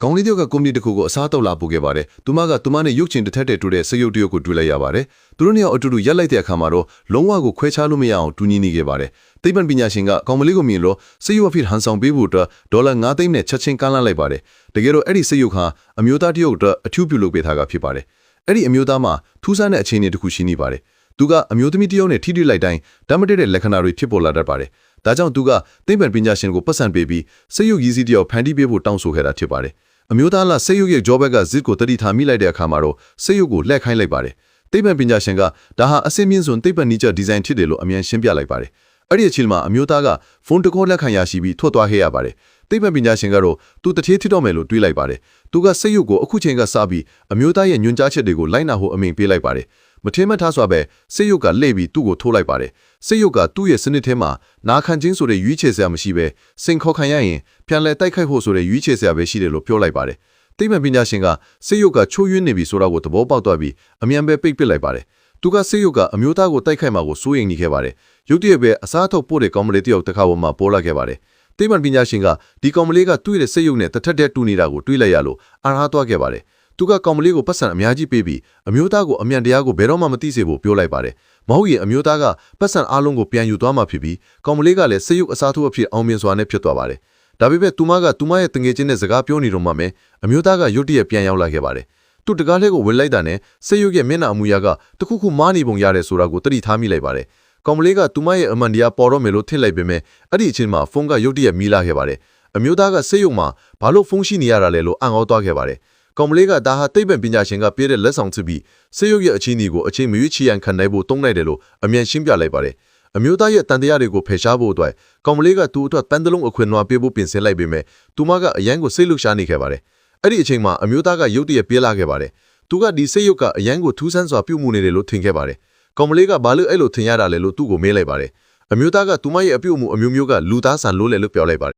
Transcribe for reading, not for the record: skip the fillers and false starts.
ကောင်းလေးတယောက်ကကုမ္ပဏီတစ်ခုကိုအစားတောက်လာပို့ခဲ့ပါတယ်။သူမကသူမနဲ့ရုပ်ချင်တစ်ထက်တဲ့တူတဲ့စရုပ်တရုပ်ကိုတွေ့လိုက်ရပါတယ်။သူတို့နှစ်ယောက်အတူတူရက်လိုက်တဲ့အခါမှာတော့လုံးဝကိုခွဲခြားလို့မရအောင်တူညီနေခဲ့ပါတယ်။သိပ္ပံပညာရှင်ကကောင်မလေးကိုမြင်လို့စရုပ်အဖြစ်ဟန်ဆောင်ပေးဖို့အတွက်ဒေါ်လာ9သိန်းနဲ့ချက်ချင်းကမ်းလှမ်းလိုက်ပါတယ်။တကယ်တော့အဲ့ဒီစရုပ်ဟာအမျိုးသားတယောက်အတွက်အထူးပြုလုပ်ပေးထားတာဖြစ်ပါတယ်။အဲ့ဒီအမျိုးသားမှာထူးဆန်းတဲ့အခြေအနေတစ်ခုရှိနေပါတယ်။သူကအမျိုးသမီးတယောက်နဲ့ထိတွေ့လိုက်တိုင်းဓာတ်မတည့်တဲ့လက္ခဏာတွေဖြစ်ပေါ်လာတတ်ပါတယ်။ဒါကြောင့်သူကသိပ္ပံပညာရှင်ကိုပတ်စံပေးပြီးစရုပ်ရည်စည်းတယောက်ဖန်တီးပေးဖို့တောင်းဆိုခဲ့တာဖြစ်ပါတယ်။အမျိုးသားလာစေယုရဲ့ဂျောဘက်ကဇစ်ကိုတတိထားမိလိုက်တဲ့အခါမှာတော့စေယုကိုလှည့်ခိုင်းလိုက်ပါတယ်။သိပ္ပံပညာရှင်ကဒါဟာအစင်းမြင့်စွန်သိပ္ပံနည်းကျဒီဇိုင်းဖြစ်တယ်လို့အမြန်ရှင်းပြလိုက်ပါတယ်။အဲ့ဒီအချိန်မှာအမျိုးသားကဖုန်းတကောလက်ခံရရှိပြီးထွက်သွားခဲ့ရပါတယ်။သိပ္ပံပညာရှင်ကတော့သူတထေးထစ်တော့မယ်လို့တွေးလိုက်ပါတယ်။သူကစေယုကိုအခုချိန်ကစပြီးအမျိုးသားရဲ့ညွှန်ကြားချက်တွေကိုလိုက်နာဖို့အမိန့်ပေးလိုက်ပါတယ်။မထင်မှတ်ထားစွာပဲစေယုကလှည့်ပြီးသူ့ကိုထိုးလိုက်ပါတယ်။စေယုကသူ့ရဲ့စနစ်ထဲမှာနာခံခြင်းဆိုတဲ့ရွေးချယ်စရာမရှိပဲစင်ခေါ်ခံရရင်ပြန်လဲတိုက်ခိုက်ဖို့ဆိုတဲ့ရွေးချယ်စရာပဲရှိတယ်လို့ပြောလိုက်ပါတယ်။သိပ္ပံပညာရှင်ကစေယုကချိုးယွင်းနေပြီဆိုတာကိုသဘောပေါက်သွားပြီးအမြန်ပဲပိတ်ပစ်လိုက်ပါတယ်။သူကစေယုကအမျိုးသားကိုတိုက်ခိုက်မှာကိုစိုးရိမ်နေခဲ့ပါတယ်။ရုတ်တရက်ပဲအစားထုတ်ပို့တဲ့ကောင်မလေးတယောက်တစ်ခါပေါ်မှာပေါ်လာခဲ့ပါတယ်။သိပ္ပံပညာရှင်ကဒီကောင်မလေးကတွေ့တဲ့စေယုနဲ့တစ်ထက်တည်းတူနေတာကိုတွေးလိုက်ရလို့အားထားသွားခဲ့ပါတယ်။သူကကောင်မလေးကိုပတ်စံအများကြီးပေးပြီးအမျိုးသားကိုအမြန်တရားကိုဘယ်တော့မှမသိစေဖို့ပြောလိုက်ပါတယ်။မဟုတ်ရင်အမျိုးသားကပတ်စံအားလုံးကိုပြန်ယူသွားမှာဖြစ်ပြီးကောင်မလေးကလည်းစေယုအစားထိုးအဖြစ်အောင်မြင်စွာနဲ့ဖြစ်သွားပါတယ်။ဒါပေမဲ့သူမကသူမရဲ့တငယ်ချင်းနဲ့စကားပြောနေတော့မှပဲအမျိုးသားကရုတ်တရက်ပြန်ရောက်လာခဲ့ပါတယ်။သူတကားလေးကိုဝင်လိုက်တာနဲ့စေယုရဲ့မျက်နှာအမူအရာကတခုခုမားနေပုံရတယ်ဆိုတာကိုသတိထားမိလိုက်ပါတယ်။ကောင်မလေးကသူမရဲ့အမှန်တရားပေါ်တော့မယ်လို့ထင်လိုက်ပေမဲ့အဲ့ဒီအချိန်မှာဖုန်းကရုတ်တရက်မီးလာခဲ့ပါတယ်။အမျိုးသားကစေယုမှာဘာလို့ဖုန်းရှိနေရတာလဲလို့အံ့ဩသွားခဲ့ပါတယ်။ကောင်မလေးကဒါဟာသိပ္ပံပညာရှင်ကပေးတဲ့လက်ဆောင်ဖြစ်ပြီးစေယုရဲ့အခြေအနေကိုအချိန်မရွေးချီရန်ခံနိုင်ဖို့တုံးလိုက်တယ်လို့အမြန်ရှင်းပြလိုက်ပါတယ်။အမျိုးသားရဲ့တန်တရားတွေကိုဖယ်ရှားဖို့အတွက်ကောင်မလေးကသူ့အတွက်ပန်းတလုံးအခွင့်အရေးပေးဖို့ပြင်ဆင်လိုက်ပေမဲ့သူမကအရန်ကိုစိတ်လှုပ်ရှားနေခဲ့ပါတယ်။အဲ့ဒီအချိန်မှာအမျိုးသားကရုတ်တရက်ပြေးလာခဲ့ပါတယ်။သူကဒီစေယုကအရန်ကိုထူးဆန်းစွာပြုမှုနေတယ်လို့ထင်ခဲ့ပါတယ်။ကောင်မလေးကဘာလို့အဲ့လိုထင်ရတာလဲလို့သူ့ကိုမေးလိုက်ပါတယ်။အမျိုးသားကသူမရဲ့အပြုအမူအမျိုးမျိုးကလူသားဆန်လို့လေလို့ပြောလိုက်ပါတယ်